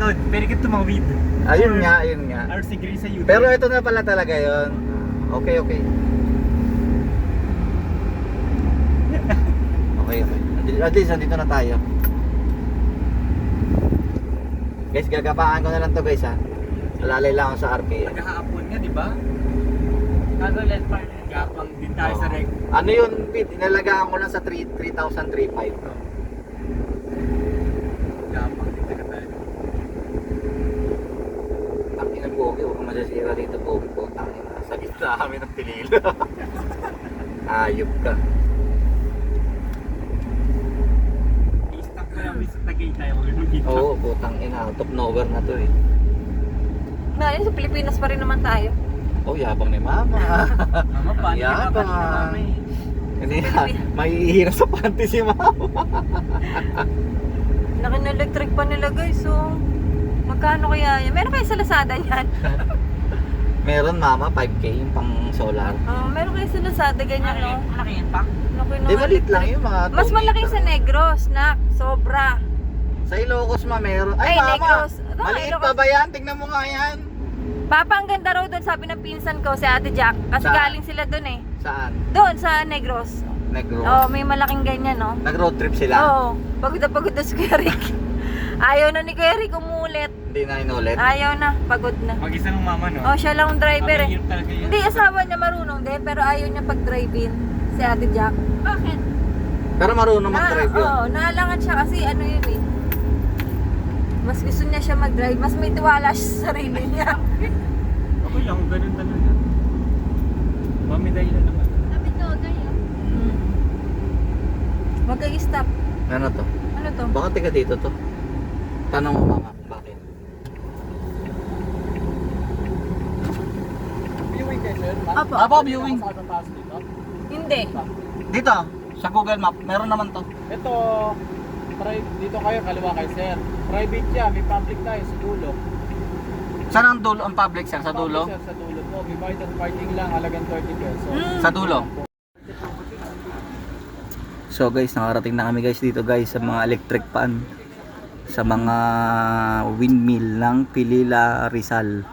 yun. Pwede ka tumawid. Ayun nga, ayun nga. Or siguro sa YouTube. Pero ito na pala talaga yun. Okay, okay. Okay, okay. At least, nandito na tayo. Guys, gagapaan ko na lang to guys ha. Alalay lang ako sa RPM. Naghahapon nga, di ba? Kagulat pa. Gapang din tayo sa reg. Ano yun, Pete? Inalagaan ko lang sa 3,035. Gapang din tayo tayo. Takin ng Pogi, huwag kang masasira dito Pogi po. Takin na, sa gitna kami ng pinila. Ayop ka. I-stop ko lang sa Tagaytay. Oo, putang ina. Out of nowhere na to eh. Ngayon sa Pilipinas pa rin naman tayo. Oh, yabang ni Mama. Mama, paano Yabang. ka ba mama eh? Hindi na, mahihira sa panty si Mama. Laki na electric pa nila guys, so magkano kaya yan? Meron kayo sa Lazada niyan? Meron Mama, 5K yung pang solar. Meron kayo sa Lazada ganyan, no? Malaki yan pa? Laki Di maliit lang yung mga Mas 2 malaki meter. sa Negros, nak. Sobra. Sa Ilocos ma meron. Ay, Mama, Negros. maliit Ilocos. pa ba yan? Tingnan mo nga yan. Papa, ang ganda raw doon, sabi ng pinsan ko, si Ate Jack. Kasi Saan? galing sila doon eh. Saan? Doon, sa Negros. Negros. Oo, may malaking ganyan, no? Nag-road trip sila? Oo, pagod na si Kuya Rick. Ayaw na ni Kuya Rick umulit. Hindi na inulit? Ayaw na, pagod na. Mag-isa ng mama, no? Oh, siya lang ang driver eh. Hirap talaga yan. Hindi, asawa niya marunong din, pero ayaw niya pag-drive-in. Si Ate Jack. Bakit? Pero marunong mag-drive yun. Oo, naalangan siya kasi ano yun eh. Mas gusto niya siya mag-drive, mas may tiwala siya sa sarili niya. Ako lang, ganun talaga. Mami, dahil na naman. Huwag kang stop. Ano to? Ano to? Baka tiga dito to. Tanong mo Mama kung bakit. Viewing kayo, sir? Apo. Apo, viewing. Hindi. Dito, sa Google Map, meron naman to. Ito, dito kayo, kaliwa kayo, sir. Private siya, may public tayo sa dulo. Saan ang dulo, ang public sir? Sa dulo? Public, sir, sa dulo po. May bayad at parking lang, halagang 30 pesos. Sa dulo? So guys, nakarating na kami guys dito guys sa mga electric pan. Sa mga windmill ng Pilila, Rizal.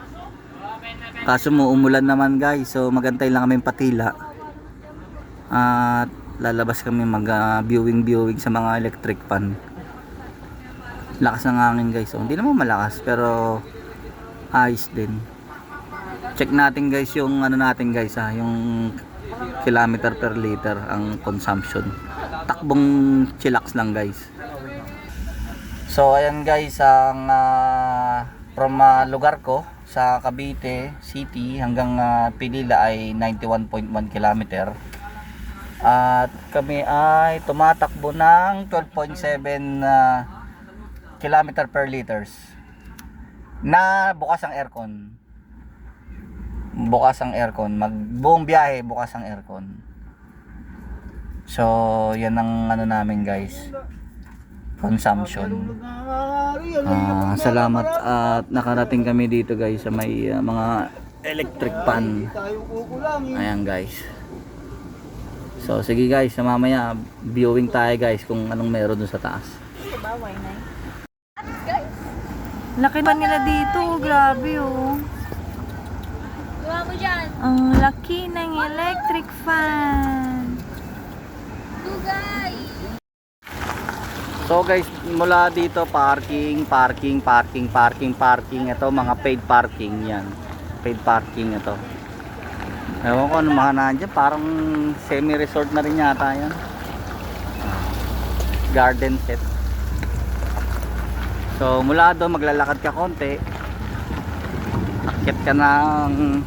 Kaso mo umulan naman guys, so magantay lang kami patila. At lalabas kami mag viewing sa mga electric pan. Lakas ng hangin guys, so hindi naman malakas pero ayos din. Check natin guys yung ano natin guys ha, yung kilometer per liter ang consumption. Takbong chillax lang guys. So ayan guys, ang from lugar ko sa Cavite City hanggang Pilila ay 91.1 km. At kami ay tumatakbo ng 12.7 km per liters. Na bukas ang aircon. Bukas ang aircon. Buong biyahe bukas ang aircon. So, yan ang ano namin guys. Consumption. Salamat at nakarating kami dito guys sa may mga electric pan. Ayan guys. So, sige guys, mamaya viewing tayo guys kung anong meron dun sa taas. Laki pa nila dito, grabe oh. Gawa mo dyan. Ang laki ng electric fan. Dugay. So guys, mula dito parking. Ito mga paid parking yan. Paid parking ito. Ewan ko ano mga nandiyan, parang semi-resort na rin yata yan. Garden set. So mula doon maglalakad ka konti. Akyat ka ng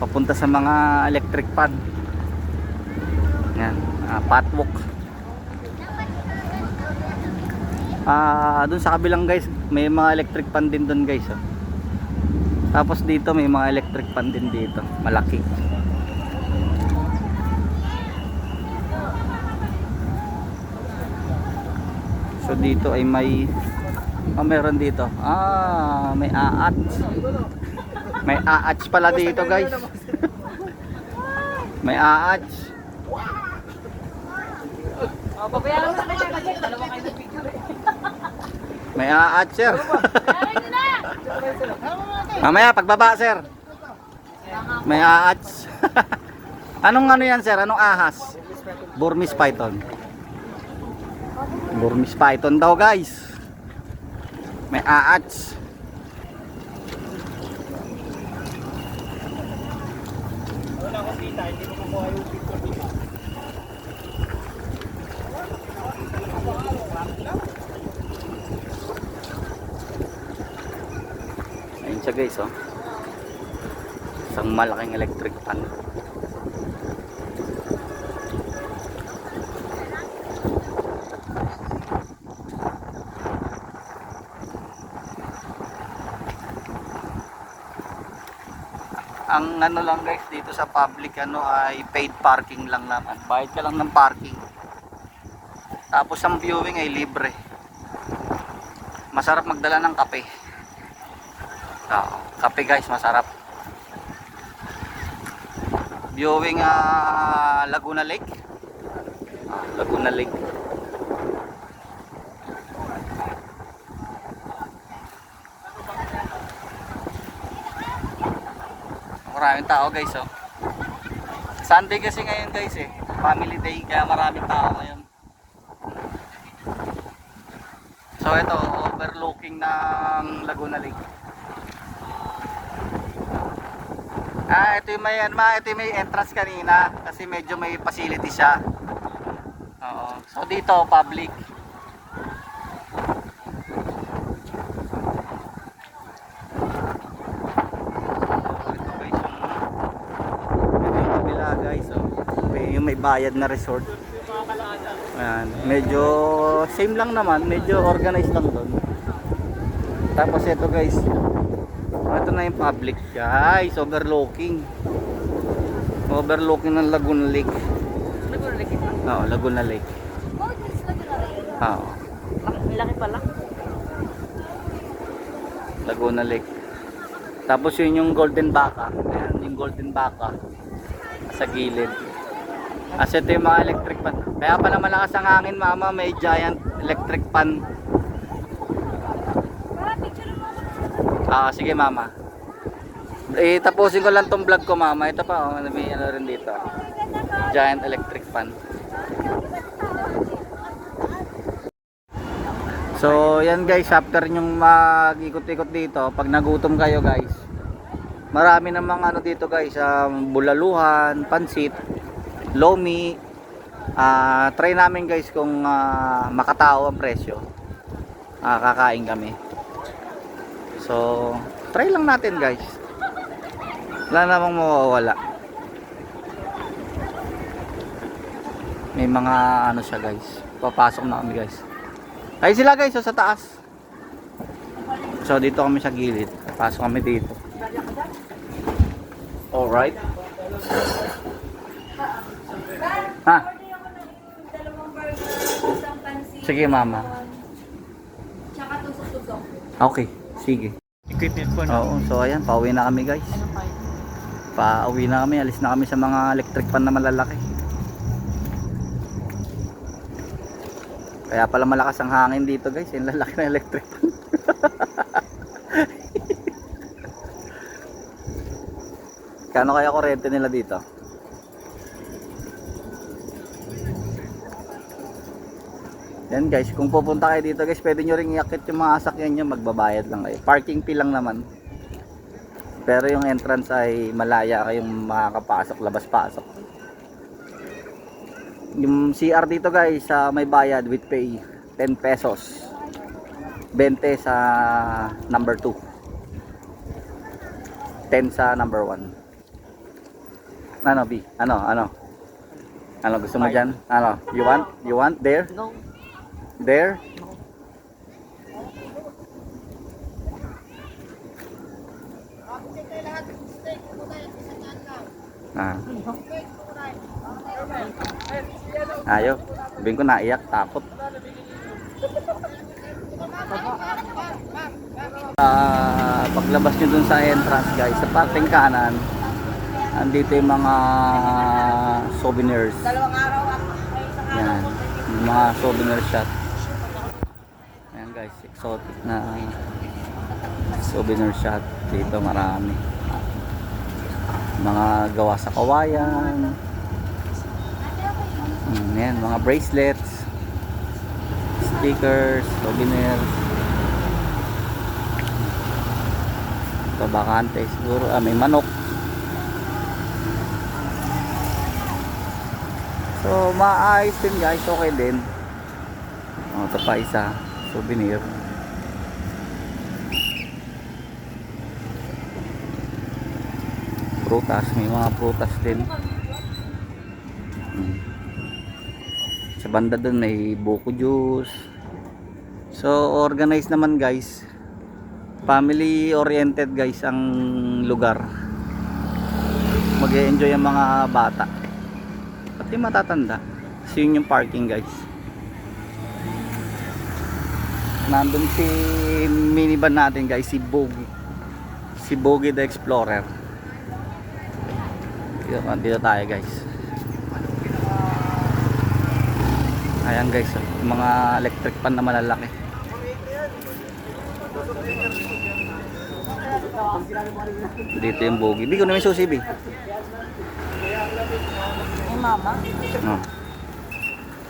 papunta sa mga electric pan. Yan, patwalk. Doon sa kabilang guys, may mga electric pan din doon guys. Oh. Tapos dito may mga electric pan din dito, malaki. So dito ay may meron dito. May aats. May aats pala dito guys. May aats. May aat, sir. Lari nyo na! Mamaya, pagbaba, sir. May aats. Anong ano yan, sir? Anong ahas? Burmese python. Burmese python daw, guys. May aats. Wala akong kita, hindi ko makuha yung picture dito. Ayun siya, guys, oh. Isang malaking electric fan. Ang ano lang guys dito sa public ano ay paid parking lang naman. Bayad ka lang ng parking. Tapos ang viewing ay libre. Masarap magdala ng kape. Kape guys, masarap. Viewing Laguna Lake. Laguna Lake. Maraming tao guys, oh. Sunday kasi ngayon guys eh. Family day kaya maraming tao ngayon. So ito, overlooking ng Laguna Lake. Ito yung may entrance kanina kasi medyo may facility siya. Oo. So dito public. Guys, oh. Yung may bayad na resort. Ayan. Medyo same lang naman, medyo organized lang doon. Tapos ito guys, ito na yung public guys, overlooking ng Laguna Lake. Laguna Lake ito? Oo, Laguna Lake. Oh, this Laguna Lake. Oo, Laki pala. Laguna Lake. Tapos yun yung Golden Baka. Ayan, yung Golden Baka sa gilid. As ito yung mga electric pan. Kaya pala malakas ang hangin mama, may giant electric pan. Sige mama. Tapusin ko lang tong vlog ko mama. Ito pa, may ano rin dito. Giant electric pan. So yan guys, after nyong mag-ikot-ikot dito, pag nagutom kayo guys, marami namang ano dito guys, bulaluhan, pansit, lomi. Try namin guys kung makatao ang presyo. Kakain kami. So, try lang natin guys. Wala namang mawawala. May mga ano siya guys. Papasok na kami guys. Ay sila guys, sa taas. So, dito kami sa gilid. Pasok kami dito. Alright. Ha? Sige mama. Tsaka tusok-tusok. Okay, sige. Equipment po na. Oo, so ayan, pauwi na kami guys. Pauwi na kami, alis na kami sa mga electric pan na malalaki. Kaya pala malakas ang hangin dito guys, yung lalaki na electric pan. Kano kaya kuryente nila dito? Yan guys, kung pupunta kayo dito guys, pwede nyo ring iakit yung mga sasakyan nyo, magbabayad lang kayo. Parking fee lang naman. Pero yung entrance ay malaya kayong makakapasok, labas-pasok. Yung CR dito guys, may bayad with pay, 10 pesos. 20 sa number 2. 10 sa number 1. Ano B? Ano? Ano gusto mo dyan? Ano? You want? There? No. There? Ayaw. Sabihin ko naiyak, takot. Paglabas nyo dun sa entrance guys, sa parteng kanan, andito yung mga souvenirs. Dalawang araw ako. Yan, yung mga souvenir shop. Ayan guys. guys, exotic na souvenir shop dito, marami mga gawa sa kawayan. Yan, mga bracelets, stickers, souvenirs. Ito bakante siguro, may manok. So maayos din guys, okay din. Ito pa isa, souvenir. Prutas, may mga prutas din. Sa banda doon may buko juice. So organized naman guys, family oriented guys ang lugar. Mag-e-enjoy ang mga bata pati matatanda. So yun yung parking guys. Nandun si minivan natin guys, si Bogie the Explorer. Dito tayo guys. Ayan guys, mga electric pan na malalaki. Dito yung Bogie. Bigo na may susi, Bi. Ay, mama. No.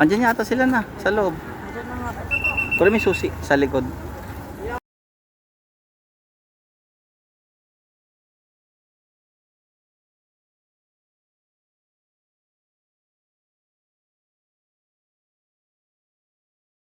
Andiyan yata sila na sa loob. Diyan na nga. Pero may susi sa likod.